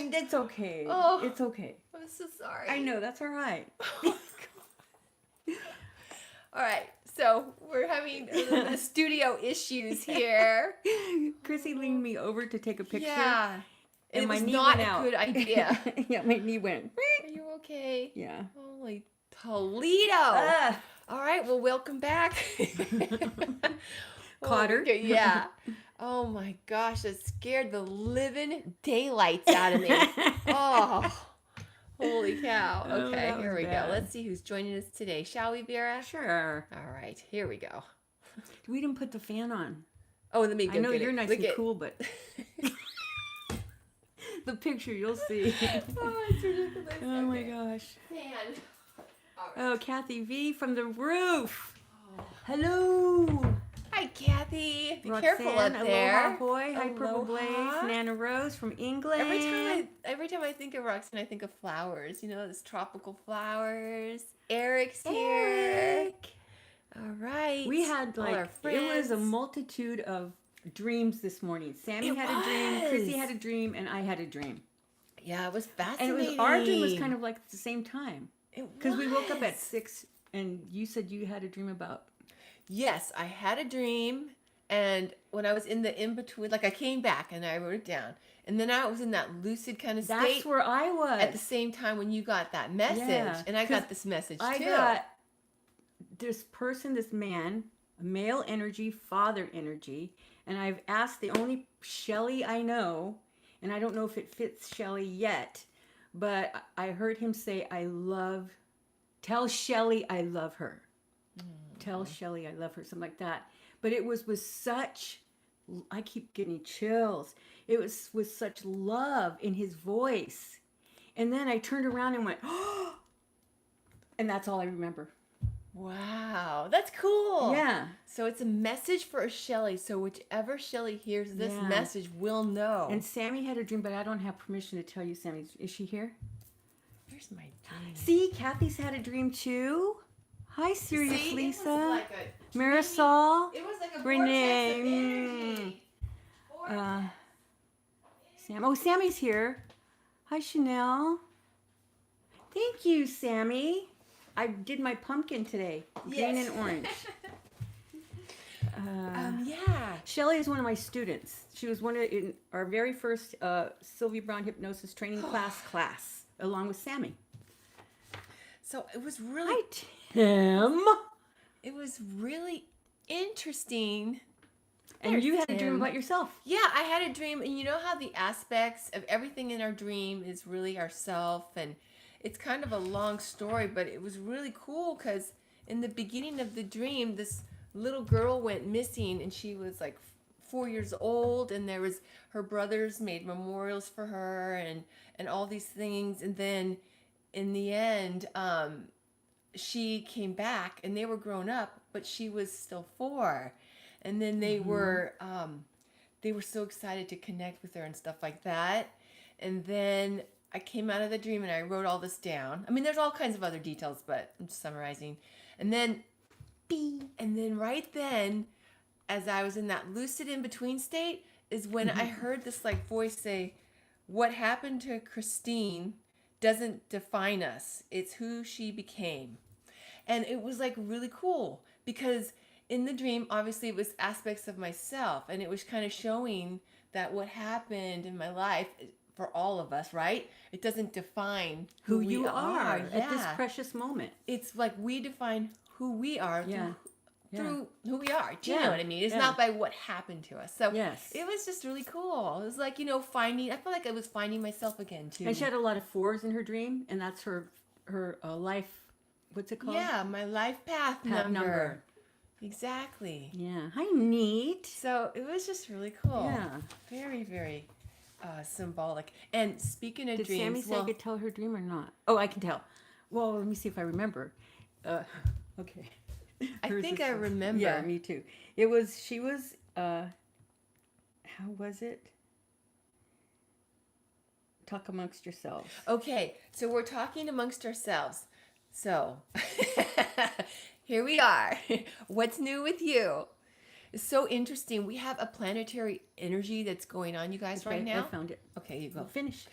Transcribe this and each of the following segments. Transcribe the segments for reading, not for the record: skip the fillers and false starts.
It's okay. Oh. It's okay. I'm so sorry. I know, that's all right. All right, so we're having a little bit of studio issues here. Chrissy leaned me over to take a picture. Yeah. And it my was knee not went a out. good idea. Yeah, my knee went. Are you okay? Yeah. Holy Toledo. All right, well, welcome back. Caught her. Yeah. Oh my gosh, that scared the living daylights out of me. Oh, holy cow. Oh, Okay, that here was we go. bad. Let's see who's joining us today. Shall we, Vera? Sure. All right, here we go. We didn't put the fan on. Oh, let me go I know get you're it. nice Look and at- cool, but the picture you'll see. Oh, it's ridiculous. Oh my Okay. gosh. Man. All right. Oh, Kathy V from the roof. Hello. Hi, Kathy. Be Roxanne, careful up there. Aloha Boy. Hi, Purple Blaze. Aloha. Nana Rose from England. Every time I think of Roxanne, I think of flowers. You know, those tropical flowers. Eric's here. Eric. All right. We had All our like, it was a friends. multitude of dreams this morning. Sammy It had a dream, Chrissy was. had a dream, and I had a dream. Yeah, it was And fascinating. our dream was kind of like at the same time. It Because we woke up at was. 6 and you said you had a dream about. Yes, I had a dream, and when I was in the in-between, like I came back and I wrote it down, and then I was in that lucid kind of That's state where I was. at the same time when you got that message, Yeah, and I 'cause got this message I too. got this person, this man, male energy, father energy, and I've asked the only Shelley I know, and I don't know if it fits Shelley yet, but I heard him say, tell Shelley I love her. Tell Shelley I love her, something like that. But it was with such, I keep getting chills. It was with such love in his voice. And then I turned around and went, oh, and that's all I remember. Wow, that's cool. Yeah. So it's a message for a Shelley. So whichever Shelley hears this Yeah. message will know. And Sammy had a dream, but I don't have permission to tell you, Sammy. Is she here? Where's my dream? See, Kathy's had a dream too. Hi, Serious See, Lisa. It was like a Marisol. It was like a Renee, vortex of energy. Sam. Oh, Sammy's here. Hi, Chanel. Thank you, Sammy. I did my pumpkin today, green Yes. and orange. Yeah. Shelley is one of my students. She was one of in our very first Sylvia Brown hypnosis training class, along with Sammy. So it was really Hi, Tim. it was really interesting. And There's you had a dream Tim. about yourself. Yeah, I had a dream, and you know how the aspects of everything in our dream is really ourself, and it's kind of a long story, but it was really cool because in the beginning of the dream, this little girl went missing, and she was like 4 years old, and there was her brothers made memorials for her, and all these things, and then in the end, she came back, and they were grown up, but she was still 4. And then they were so excited to connect with her and stuff like that. And then I came out of the dream and I wrote all this down. I mean, there's all kinds of other details, but I'm just summarizing. And then, right then, as I was in that lucid in-between state, is when I heard this like voice say, "What happened to Christine doesn't define us. It's who she became." And it was like really cool because in the dream, obviously, it was aspects of myself, and it was kind of showing that what happened in my life for all of us, right? It doesn't define Who we you are at this Yeah. precious moment. It's like we define who we are Yeah. through who we are. Do you Yeah. know what I mean? It's Yeah. not by what happened to us. So Yes. it was just really cool. It was like, I felt like I was finding myself again, too. And she had a lot of 4s in her dream, and that's her life, what's it called? Yeah, my life path number. Exactly. Yeah. Hi, neat. So it was just really cool. Yeah. Very, very symbolic. And speaking of Did dreams, Sammy say I could tell her dream or not? Oh, I can tell. Well, let me see if I remember. Okay. I Hers think is- I remember. Yeah, me too. She was, how was it? Talk amongst yourselves. Okay, so we're talking amongst ourselves. So here we are. What's new with you? It's so interesting. We have a planetary energy that's going on, you guys, right now. I found it. Okay, you go. Finish.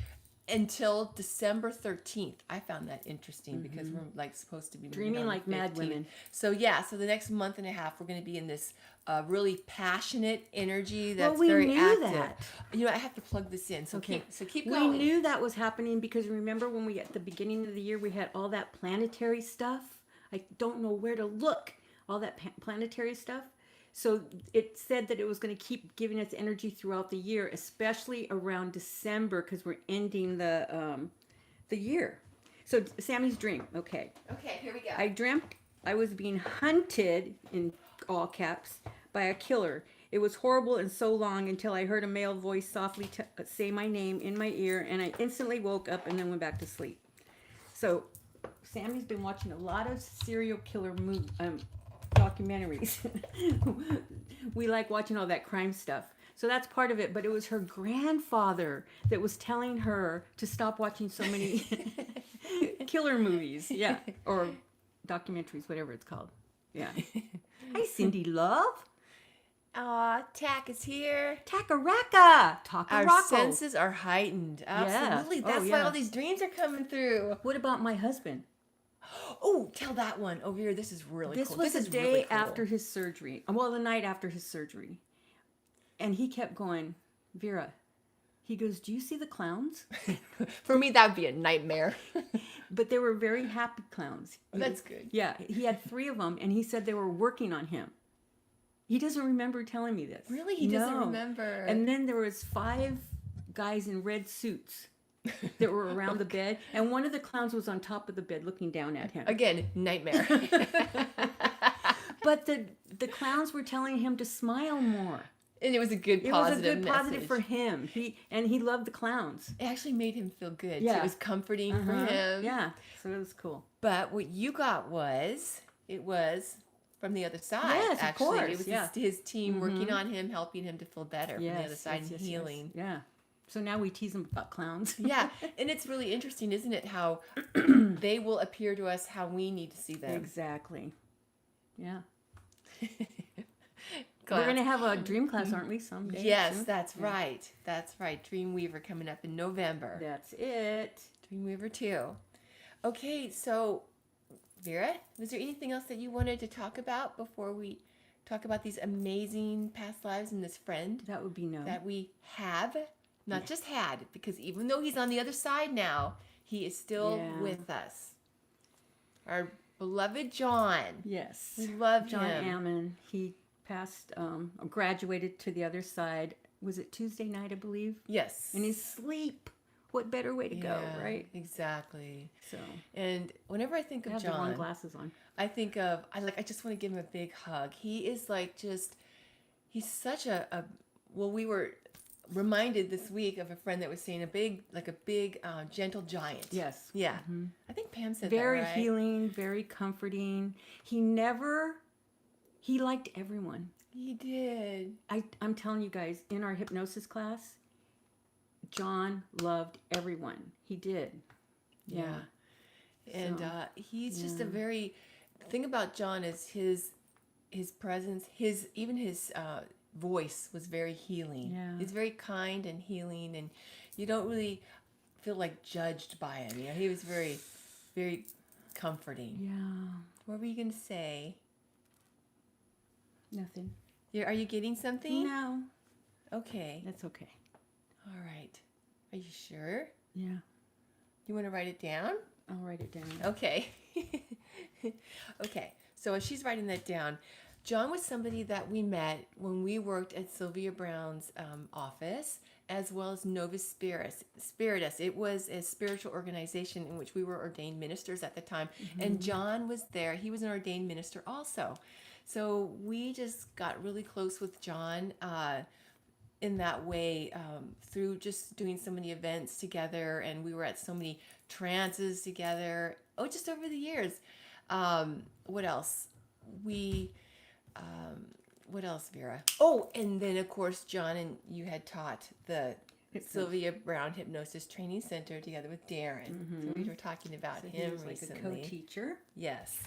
until December 13th. I found that interesting because we're like supposed to be moving Dreaming on the like mad 15th. women. So yeah, so the next month and a half, we're going to be in this really passionate energy that's we very knew active. that. You know, I have to plug this in. So Okay. keep We going. knew that was happening because remember when we at the beginning of the year we had all that planetary stuff. I don't know where to look. All that planetary stuff. So it said that it was going to keep giving us energy throughout the year, especially around December because we're ending the year. So Sammy's dream. Okay. Okay, here we go. I dreamt I was being hunted in all caps by a killer. It was horrible and so long until I heard a male voice softly say my name in my ear, and I instantly woke up and then went back to sleep. So Sammy's been watching a lot of serial killer documentaries. We like watching all that crime stuff. So that's part of it, but it was her grandfather that was telling her to stop watching so many killer movies. Yeah. Or documentaries, whatever it's called. Yeah. Hi, Cindy Love. Aw, Tack is here. Takaraka. Our Takarako. senses are heightened. Absolutely. Oh, That's why yeah. all these dreams are coming through. What about my husband? Oh, tell that one over here. This is really This cool. was the is day really cool. after his surgery. Well, the night after his surgery. And he kept going, Vera, he goes, do you see the clowns? For me, that would be a nightmare. But they were very happy clowns. That's good. Yeah, he had 3 of them, and he said they were working on him. He doesn't remember telling me this. Really? He doesn't No. remember. And then there was 5 guys in red suits that were around the bed, and one of the clowns was on top of the bed looking down at him. Again, nightmare. But the clowns were telling him to smile more. And it was a good It positive was a good positive message. for him. He loved the clowns. It actually made him feel good. Yeah. So it was comforting for him. Yeah, so it was cool. But what you got was from the other side. Yes, of actually. course, It was yeah. his team working on him, helping him to feel better from the other side and yes. healing. Yeah. So now we tease him about clowns. Yeah, and it's really interesting, isn't it, how they will appear to us how we need to see them. Exactly. Yeah. Class. We're going to have a dream class, aren't we, someday? Yes, soon? that's right. That's right. Dreamweaver coming up in November. That's it. Dreamweaver 2. Okay, so Vera, was there anything else that you wanted to talk about before we talk about these amazing past lives and this friend That would be no. that we have? Not just had, because even though he's on the other side now, he is still Yeah. with us. Our beloved John. Yes. We love John him. Ammon. He passed, graduated to the other side. Was it Tuesday night, I believe? Yes. In his sleep. What better way to go, right? Exactly. So And whenever I think I of have the wrong John, glasses on. I think of I just want to give him a big hug. He is like he's such a well, we were reminded this week of a friend that was saying a big gentle giant. Yes. Yeah. I think Pam said Very that, right? healing, very comforting. He liked everyone. He did. I'm telling you guys, in our hypnosis class, John loved everyone. He did. Yeah. And So, he's just a very the thing about John is his presence, his voice was very healing. Yeah. He's very kind and healing, and you don't really feel like judged by him. You know, he was very, very comforting. Yeah. What were you gonna say? Nothing. Are you getting something? No. Okay. That's okay. All right. Are you sure? Yeah. You want to write it down? I'll write it down. Okay. Okay. So as she's writing that down, John was somebody that we met when we worked at Sylvia Brown's office, as well as Novus Spiritus. It was a spiritual organization in which we were ordained ministers at the time. And John was there. He was an ordained minister also. So we just got really close with John in that way through just doing so many events together. And we were at so many trances together. Oh, just over the years. What else? What else, Vera? Oh, and then of course, John and you had taught the Sylvia Brown Hypnosis Training Center together with Darren. So we were talking about So him he was like recently. a co-teacher. Yes.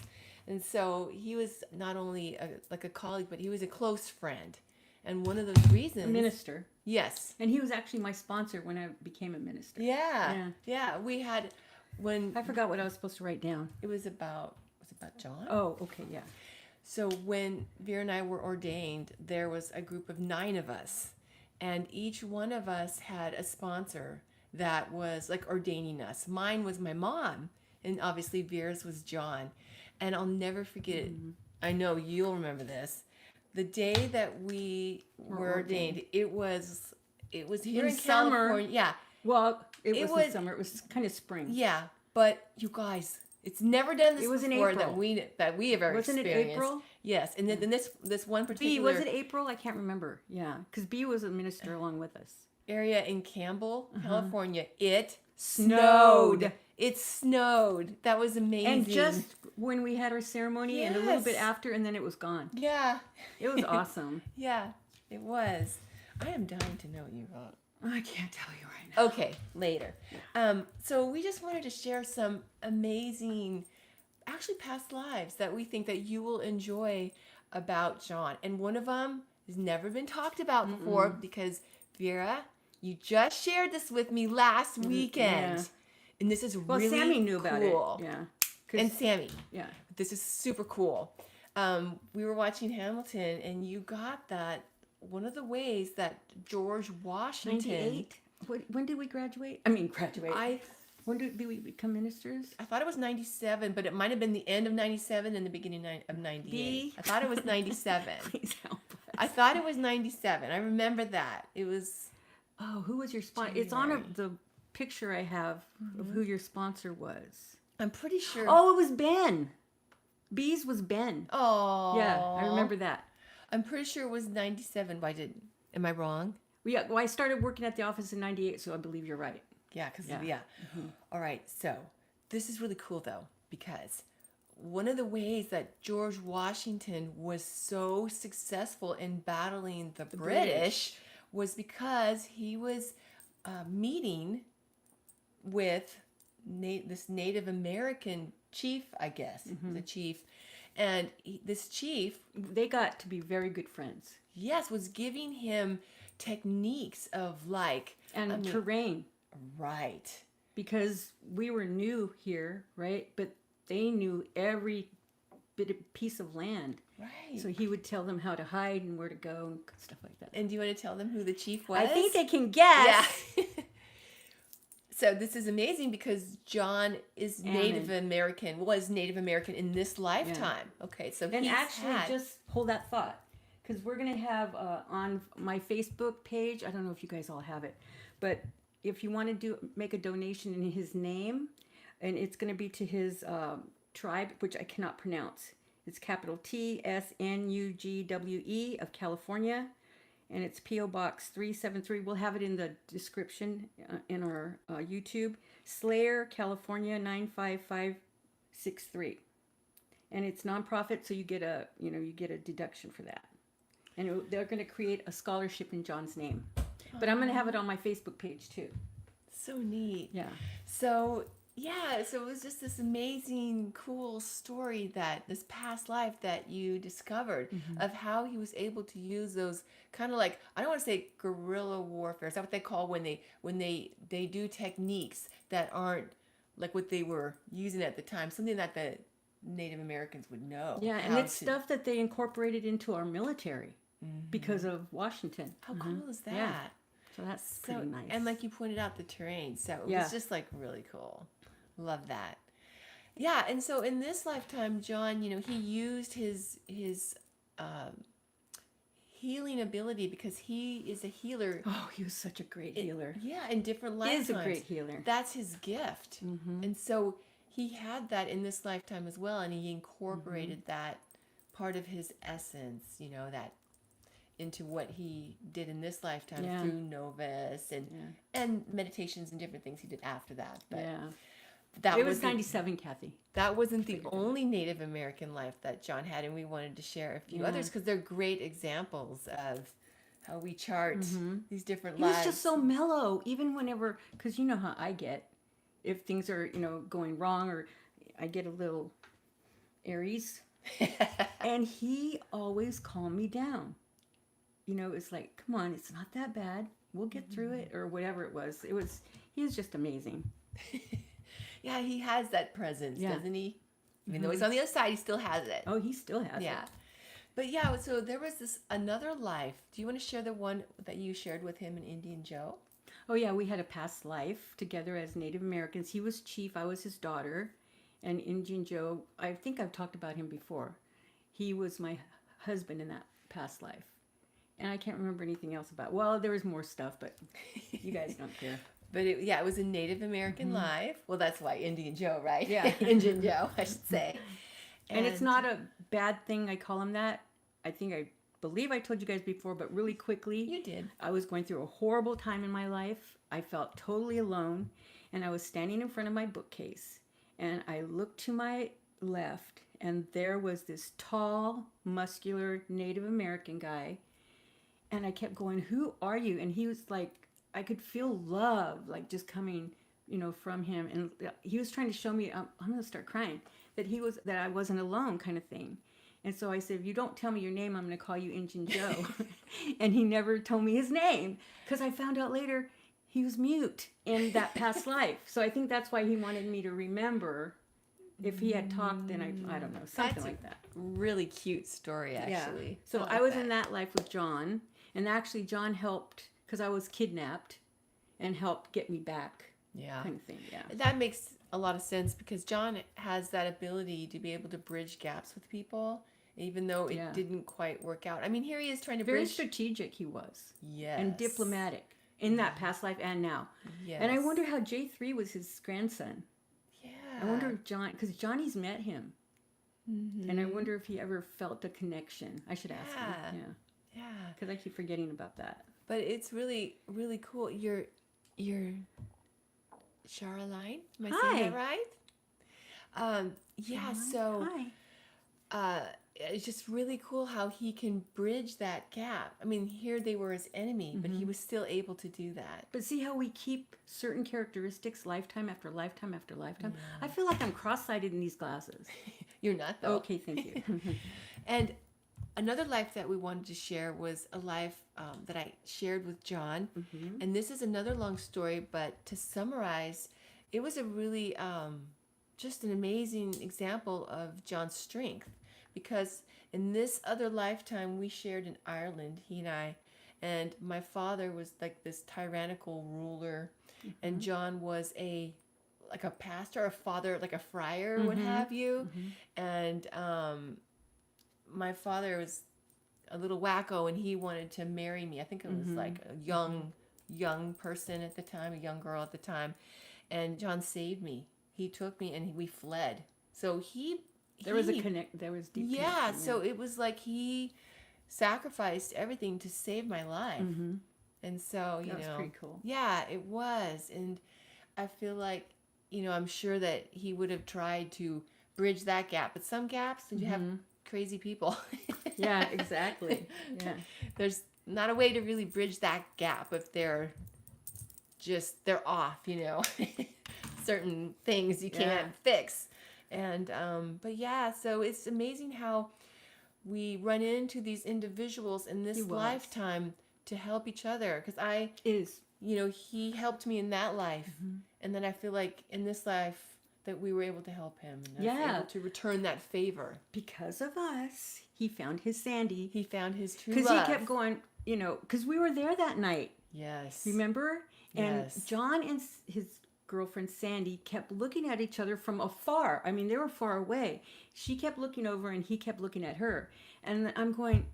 And so he was not only like a colleague, but he was a close friend. And one of those reasons... A minister. Yes. And he was actually my sponsor when I became a minister. Yeah. Yeah. We had when I forgot what I was supposed to write down. it was about John. Oh, okay, yeah. So when Vera and I were ordained, there was a group of 9 of us, and each one of us had a sponsor that was like ordaining us. Mine was my mom, and obviously Vera's was John. And I'll never forget it. I know you'll remember this. The day that we were ordained, it was here in summer. California. Yeah. Well, it was in summer. It was kind of spring. Yeah, but you guys, it's never done this It was in before April. that we have ever Wasn't it experienced. April? Yes, and then this one B, particular was it April? I can't remember. Yeah, because B was a minister along with us. area in Campbell, California, it Snowed. It snowed. That was amazing. And just when we had our ceremony and a little bit Yes. after, and then it was gone. yeah, It was awesome. yeah, it was. I am dying to know what you wrote. I can't tell you right now. Okay, later. So we just wanted to share some amazing, actually past lives that we think that you will enjoy about John. And one of them has never been talked about before because Vera, you just shared this with me last weekend. yeah. And this is Well, really Sammy knew about cool. it. Yeah. 'Cause- And Sammy. yeah. This is super cool. We were watching Hamilton, and you got that one of the ways that George Washington. 98? When did we graduate? I mean, graduate. When did we become ministers? I thought it was 97, but it might have been the end of 97 and the beginning of 98. B? I thought it was 97. Please help us. I thought it was 97. I remember that. It was. Oh, who was your sponsor? It's on the picture I have of who your sponsor was. I'm pretty sure. Oh, it was Ben. B's was Ben. Oh. Yeah, I remember that. I'm pretty sure it was 97. Am I wrong? Yeah, well, I started working at the office in 98, so I believe you're right. Yeah, because Yeah. All right, so this is really cool though, because one of the ways that George Washington was so successful in battling the British was because he was meeting with this Native American chief, I guess, the chief, and this chief, They got to be very good friends. yes, was giving him techniques of like And terrain, right. because we were new here, right? But they knew every piece of land. Right. So he would tell them how to hide and where to go and stuff like that. And do you want to tell them who the chief was? I think they can guess. Yeah. So this is amazing because John is Native American, was Native American in this lifetime. Okay, so And he's actually, had, just hold that thought, because we're going to have on my Facebook page, I don't know if you guys all have it, but if you want to make a donation in his name, and it's going to be to his tribe, which I cannot pronounce. It's capital TSNUGWE of California, and it's P.O. Box 373. We'll have it in the description in our YouTube. Slayer, California 95563. And it's nonprofit, so you get a deduction for that. And they're going to create a scholarship in John's name. But I'm going to have it on my Facebook page too. so neat. Yeah. So yeah, so it was just this amazing, cool story that this past life that you discovered of how he was able to use those kind of like, I don't want to say guerrilla warfare. Is that what they call when they do techniques that aren't like what they were using at the time? Something that the Native Americans would know. Yeah, and it's stuff that they incorporated into our military because of Washington. How cool is that? Yeah. So that's pretty nice. And like you pointed out, the terrain. So it Yeah. was just like really cool. Love that. Yeah, and so in this lifetime, John, he used his healing ability because he is a healer. Oh, he was such a great healer. Yeah, in different He lifetimes. is a great healer. That's his gift. And so he had that in this lifetime as well, and he incorporated that part of his essence, that into what he did in this lifetime through Novus and meditations and different things he did after that. But that It was 97, Kathy. that wasn't the only Native American life that John had, and we wanted to share a few others because they're great examples of how we chart these different He lives. was just so mellow, even whenever, because you know how I get. If things are, going wrong, or I get a little Aries. And he always calmed me down. it's like, come on, it's not that bad. We'll get through it, or whatever it was. He was just amazing. Yeah, he has that presence, Yeah. doesn't he? Even though he's on the other side, he still has it. Oh, he still has Yeah. it. But yeah, so there was this another life. Do you want to share the one that you shared with him in Indian Joe? Oh, yeah, we had a past life together as Native Americans. He was chief, I was his daughter. And Indian Joe, I think I've talked about him before. He was my husband in that past life. And I can't remember anything else about. Well, there was more stuff, but you guys don't care. But it was a Native American life. Well, that's why Indian Joe, right? Yeah. Indian Joe, I should say. And it's not a bad thing I call him that. I believe I told you guys before, but really quickly. You did. I was going through a horrible time in my life. I felt totally alone. And I was standing in front of my bookcase. And I looked to my left, and there was this tall, muscular Native American guy. And I kept going, "Who are you?" And he was like, I could feel love, like just coming, from him. And he was trying to show me, I'm going to start crying, that I wasn't alone, kind of thing. And so I said, "If you don't tell me your name, I'm going to call you Injun Joe." And he never told me his name, because I found out later he was mute in that past life. So I think that's why he wanted me to remember. If he had talked, then I don't know, something like that. Really cute story, actually. Yeah. So I was in that life with John, and actually John helped, because I was kidnapped, and helped get me back. Yeah. Kind of thing. Yeah. That makes a lot of sense, because John has that ability to be able to bridge gaps with people, even though it didn't quite work out. I mean, here he is trying to Very bridge. strategic he was. Yes. And diplomatic in that past life and now. Yes. And I wonder how J3 was his grandson. Yeah. I wonder if because Johnny's met him. Mm-hmm. And I wonder if he ever felt a connection. I should ask him. Yeah. Yeah. Because I keep forgetting about that. But it's really, really cool. You're Charline? Am I saying that right? Yeah, so Hi. it's just really cool how he can bridge that gap. I mean, here they were his enemy, but he was still able to do that. But see how we keep certain characteristics lifetime after lifetime after lifetime? I feel like I'm cross-sighted in these glasses. You're not, though. Okay, thank you. And another life that we wanted to share was a life that I shared with John. Mm-hmm. And this is another long story, but to summarize, it was a really just an amazing example of John's strength. Because in this other lifetime, we shared in Ireland, he and my father was like this tyrannical ruler, and John was like a pastor, a father, like a friar, what have you. And my father was a little wacko, and he wanted to marry me. I think it was like a young person at the time, a young girl at the time. And John saved me. He took me, and we fled. So there was deep connection. So it was like he sacrificed everything to save my life. And so, that was pretty cool. Yeah, it was. And I feel like, I'm sure that he would have tried to bridge that gap. But some gaps, you have crazy people. Yeah, exactly. Yeah. There's not a way to really bridge that gap if they're off, certain things you can't fix. And but yeah, so it's amazing how we run into these individuals in this lifetime to help each other. Because he helped me in that life, and then I feel like in this life that we were able to help him, and I was able to return that favor. Because of us, he found his Sandy. He found his true love. Because he kept going, because we were there that night. Yes. Remember? And Yes. John and his girlfriend Sandy kept looking at each other from afar. I mean, they were far away. She kept looking over, and he kept looking at her. And I'm going,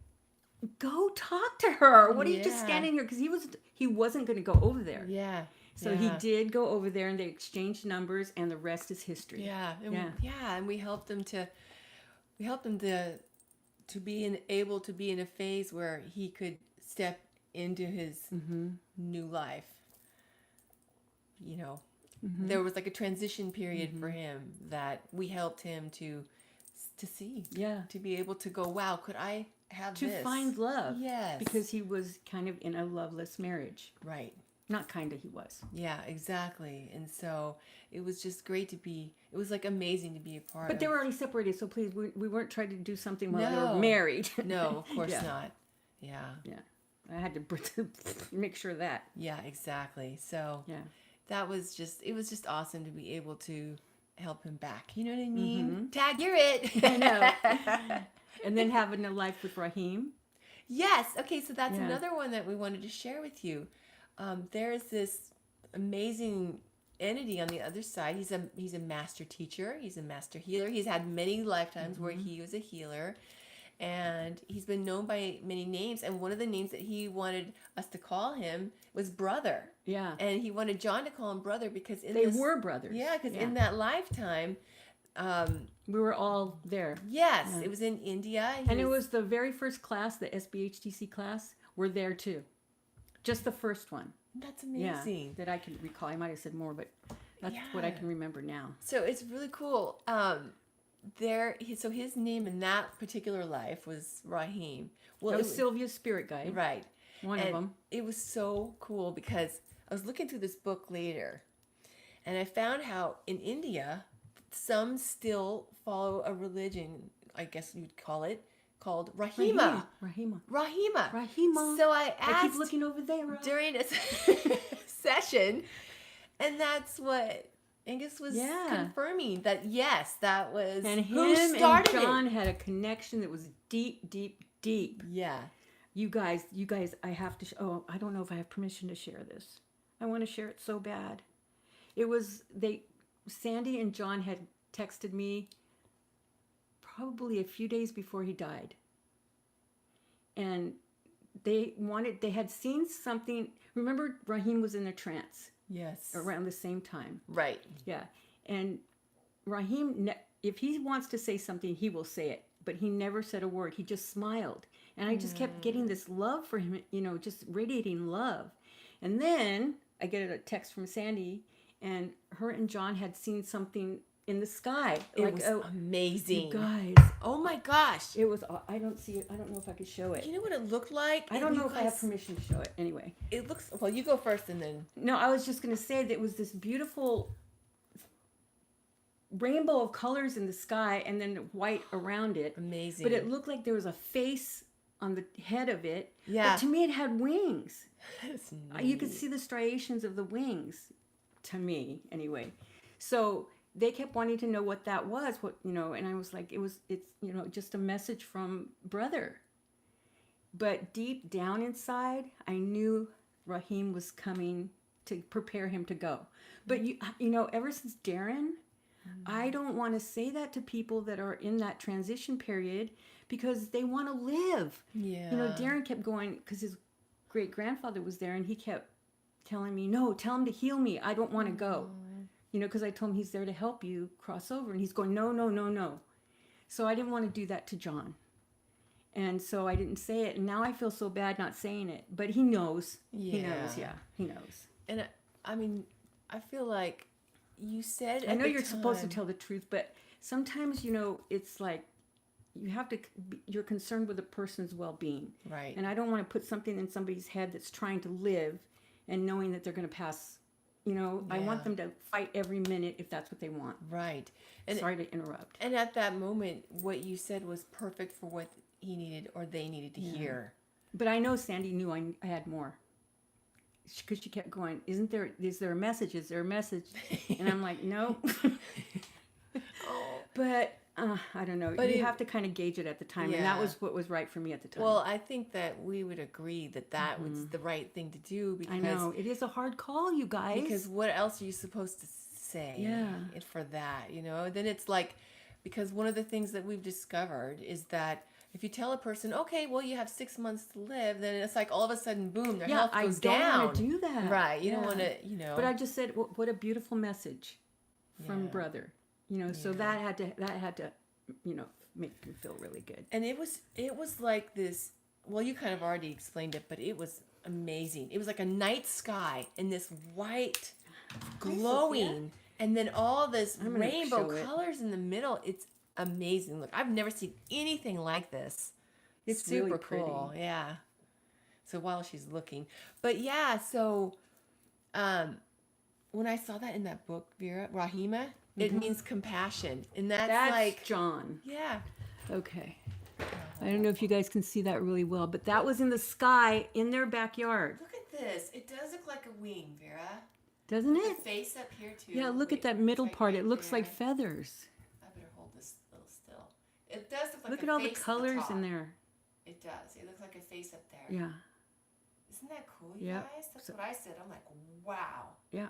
go talk to her. What are you just standing here? Because he wasn't going to go over there. Yeah. So he did go over there, and they exchanged numbers, and the rest is history. Yeah. And we helped him to be able to be in a phase where he could step into his new life. There was like a transition period for him that we helped him to see. Yeah. To be able to go, wow, could I have this? To find love. Yes. Because he was kind of in a loveless marriage. Right. Not kind of, he was. Yeah, exactly. And so it was just great it was like amazing to be a part of. But they were already separated, so please, we weren't trying to do something while they were married. No, of course not. Yeah. Yeah. I had to make sure of that. Yeah, exactly. So Yeah. that was just, it was just awesome to be able to help him back. You know what I mean? Tag, you're it. I know. And then having a life with Raheem. Yes. Okay. So that's Yeah. another one that we wanted to share with you. There's this amazing entity on the other side. He's a master teacher. He's a master healer. He's had many lifetimes where he was a healer, and he's been known by many names. And one of the names that he wanted us to call him was Brother. Yeah. And he wanted John to call him Brother because They were brothers. Yeah, because in that lifetime, we were all there. yes, it was in India. And it was the very first class, the SBHTC class, were there too. Just the first one. That's Yeah, amazing. that I can recall. I might have said more, but that's what I can remember now. So it's really cool. So his name in that particular life was Raheem. Well, That was Sylvia's spirit guide. right. One of them. It was so cool because I was looking through this book later, and I found how in India, some still follow a religion, I guess you'd call it, called Rahima. Rahima. So I asked I keep looking over there. during a session, and that's what Angus was confirming, that yes, that was And who him started and John it. had a connection that was deep, deep, deep. Yeah. You guys, I have to, I don't know if I have permission to share this. I want to share it so bad. It was, Sandy and John had texted me probably a few days before he died. And they had seen something. Remember, Raheem was in a trance Yes. around the same time. Right. Yeah. And Raheem, if he wants to say something, he will say it. But he never said a word. He just smiled. And I just kept getting this love for him, just radiating love. And then I get a text from Sandy, and her and John had seen something in the sky. It was amazing. You guys. Oh my gosh. It was, I don't see it. I don't know if I could show it. You know what it looked like? I don't know if I have permission to show it. Anyway. It looks, well, you go first and then. No, I was just going to say that it was this beautiful rainbow of colors in the sky and then white around it. Amazing. But it looked like there was a face on the head of it. Yeah. But to me, it had wings. That's You could see the striations of the wings, to me, anyway. So they kept wanting to know what that was, and I was like, it's just a message from Brother. But deep down inside, I knew Raheem was coming to prepare him to go. But ever since Darren, I don't want to say that to people that are in that transition period because they want to live. Yeah. Darren kept going because his great-grandfather was there, and he kept telling me, no, tell him to heal me. I don't want to go. Because I told him he's there to help you cross over. And he's going, no, no, no, no. So I didn't want to do that to John. And so I didn't say it. And now I feel so bad not saying it. But he knows. Yeah. He knows, yeah. He knows. And I feel like you said I know you're supposed to tell the truth, but sometimes, it's like you're concerned with a person's well-being. Right. And I don't want to put something in somebody's head that's trying to live and knowing that they're going to pass. I want them to fight every minute if that's what they want. Right. And sorry to interrupt. And at that moment, what you said was perfect for what he needed or they needed to hear. But I know Sandy knew I had more. Because she kept going, is there a message? Is there a message? And I'm like, no. But I don't know. But you have to kind of gauge it at the time. Yeah. And that was what was right for me at the time. Well, I think that we would agree that was the right thing to do because I know. It is a hard call, you guys. Because what else are you supposed to say for that, Then it's like, because one of the things that we've discovered is that if you tell a person, okay, well, you have 6 months to live, then it's like all of a sudden, boom, their health goes down. I don't want to do that. Right. You don't want to, But I just said, what a beautiful message from Brother. So that had to, make me feel really good. And it was like this, well, you kind of already explained it, but it was amazing. It was like a night sky and this white glowing and then all this rainbow colors in the middle. It's amazing. Look, I've never seen anything like this. It's super really pretty. cool. Yeah. So while she's looking, but so when I saw that in that book, Vera, Rahima, it means compassion, and that's like John. Yeah. Okay. I don't know if you guys can see that really well, but that was in the sky in their backyard. Look at this. It does look like a wing, Vera. Doesn't The it? face up here too. Yeah, look Wait, at that middle it's like part. right It looks there. like feathers. I better hold this a little still. It does look like Look a at all the face colors top. in there. It does. It looks like a face up there. Yeah, Isn't that cool, you Yeah. guys? That's what I said. I'm like, wow. yeah.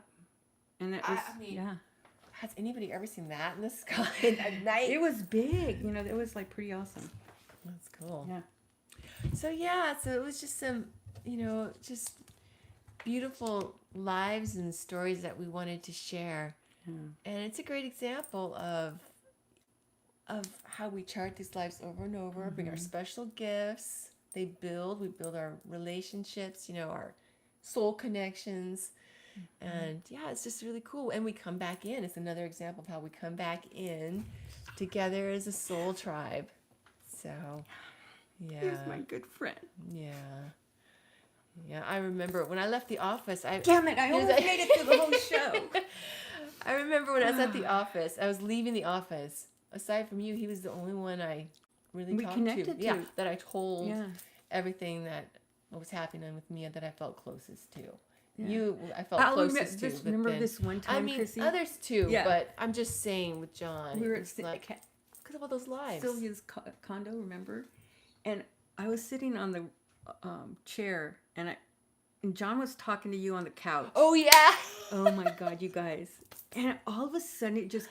And that was, I mean, yeah. Has anybody ever seen that in the sky at night? It was big. You know, it was like pretty awesome. That's cool. Yeah. So it was just some, just beautiful lives and stories that we wanted to share. Yeah. And it's a great example of how we chart these lives over and over, bring our special gifts. We build our relationships, our soul connections. And yeah, it's just really cool. And we come back in. It's another example of how we come back in together as a soul tribe. So, yeah. Here's my good friend. Yeah. Yeah, I remember when I left the office. Damn it, I almost made it through the whole show. I remember when I was at the office. I was leaving the office. Aside from you, he was the only one I really We talked connected to. Yeah, that I told Yeah. everything that was happening with me that I felt closest to. Yeah. You, I felt closest to. But Remember then, this one time, I mean, Chrissy? others too, Yeah. but I'm just saying with John, We were it's like because of all those lives. Sylvia's condo, remember? And I was sitting on the chair, and John was talking to you on the couch. Oh yeah. Oh my God, you guys! And all of a sudden, it just,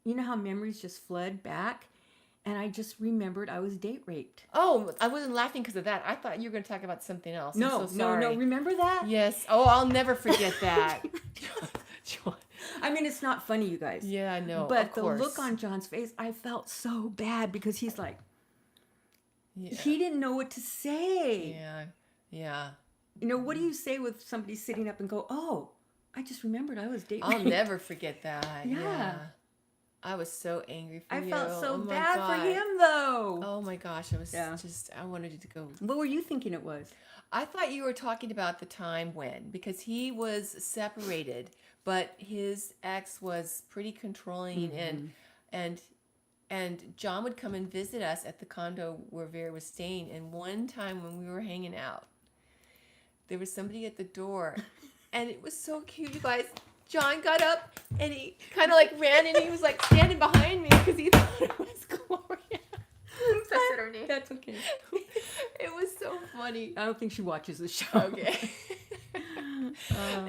you know how memories just flood back, and I just remembered I was date raped. Oh, I wasn't laughing because of that. I thought you were going to talk about something else. No, I'm so sorry. no. Remember that? Yes. Oh, I'll never forget that. I mean, it's not funny, you guys. Yeah, I know. But of the course. look on John's face, I felt so bad because he's like, Yeah. he didn't know what to say. Yeah. Yeah. You know, what do you say with somebody sitting up and go, oh, I just remembered I was date I'll raped. never forget that. Yeah. I was so angry for I you. felt so Oh my bad God. for him, though. Oh my gosh, I was Yeah. I wanted it to go. What were you thinking it was? I thought you were talking about the time when, because he was separated, but his ex was pretty controlling and John would come and visit us at the condo where Vera was staying. And one time when we were hanging out, there was somebody at the door and it was so cute, you guys. John got up and he kind of like ran and he was like standing behind me because he thought it was Gloria. That's her name. That's okay. It was so funny. I don't think she watches the show. Okay.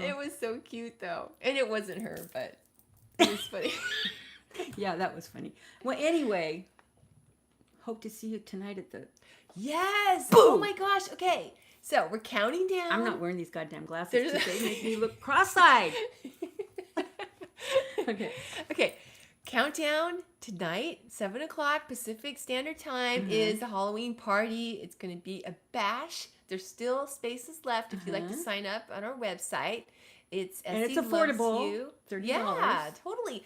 It was so cute though. And it wasn't her, but it was funny. Yeah, that was funny. Well, anyway, hope to see you tonight at the... Yes. Boom. Oh my gosh. Okay. So we're counting down. I'm not wearing these goddamn glasses There's- because they make me look cross-eyed. Okay. Okay. Countdown tonight, 7 o'clock Pacific Standard Time is the Halloween party. It's going to be a bash. There's still spaces left if you'd like to sign up on our website. It's And it's Essie Loves affordable, You. $30. Yeah, totally.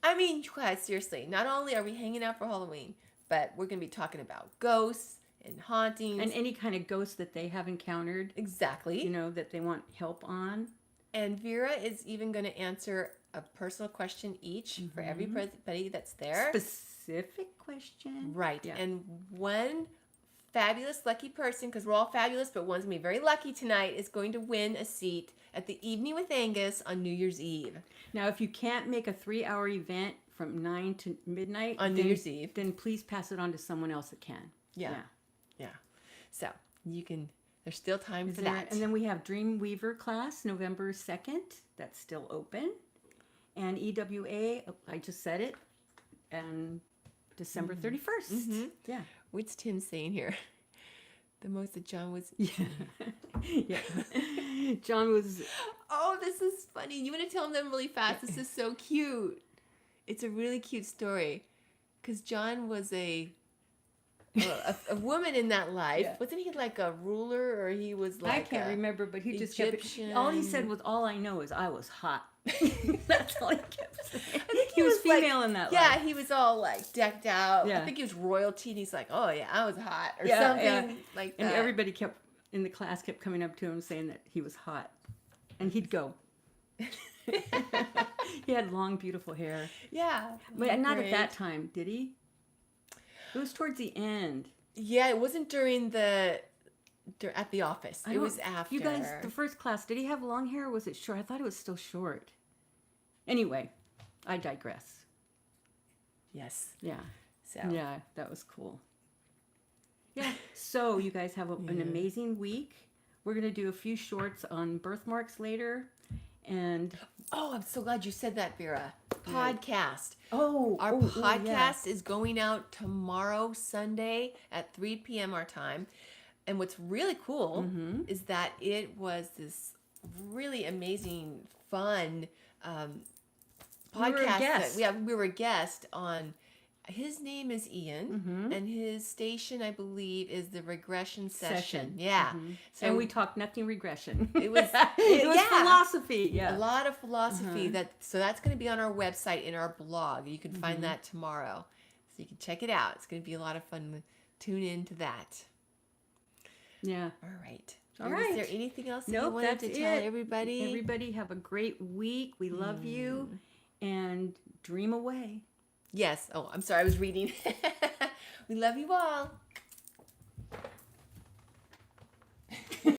I mean, you guys, seriously, not only are we hanging out for Halloween, but we're going to be talking about ghosts and hauntings. And any kind of ghost that they have encountered, Exactly. you know, that they want help on. And Vera is even going to answer a personal question each for everybody that's there. Specific question. Right. Yeah. And one fabulous lucky person, because we're all fabulous, but one's going to be very lucky tonight, is going to win a seat at the Evening with Angus on New Year's Eve. Now, if you can't make a 3-hour event from 9 to midnight On New Year's Eve. then please pass it on to someone else that can. Yeah. So you can, there's still time for There- that. And then we have Dreamweaver class, November 2nd. That's still open. And EWA, I just said it, and December 31st. Yeah. What's Tim saying here? The most that John was. Yeah. Yeah. John was... Oh, this is funny. You want to tell them really fast? This is so cute. It's a really cute story. Because John was a woman in that life. Yeah. Wasn't he like a ruler, or he was like I can't remember, but he just kept... Egyptian? All he said was, all I know is I was hot. That's all he kept saying. I think He was like- female in that Yeah, life. he was all like decked out. Yeah. I think he was royalty, and he's like, "Oh yeah, I was hot," or Yeah, something yeah. like that. And everybody in the class kept coming up to him saying that he was hot. And he'd go. He had long, beautiful hair. Yeah, But not great. at that time, did he? It was towards the end. Yeah, it wasn't during at the office. I It don't- was after. You guys, the first class, did he have long hair or was it short? I thought it was still short. Anyway, I digress. Yes. Yeah. So. Yeah, that was cool. Yeah. So you guys have an amazing week. We're going to do a few shorts on birthmarks later. And Oh, I'm so glad you said that, Vera. Right. Podcast. our Our podcast is going out tomorrow, Sunday at 3 p.m. our time. And what's really cool is that it was this really amazing, fun We were a podcast. guest. We were a guest on. His name is Ian, and his station, I believe, is the regression session. Yeah. So and we talked nothing regression. it was it was yeah. philosophy. Yeah. A lot of philosophy. So that's going to be on our website in our blog. You can find that tomorrow, so you can check it out. It's going to be a lot of fun. Tune into that. Yeah. All right. All Is right. there anything else that Nope, you wanted that's to tell it. everybody? Everybody have a great week. We love you, and dream away. Yes. Oh, I'm sorry. I was reading. We love you all.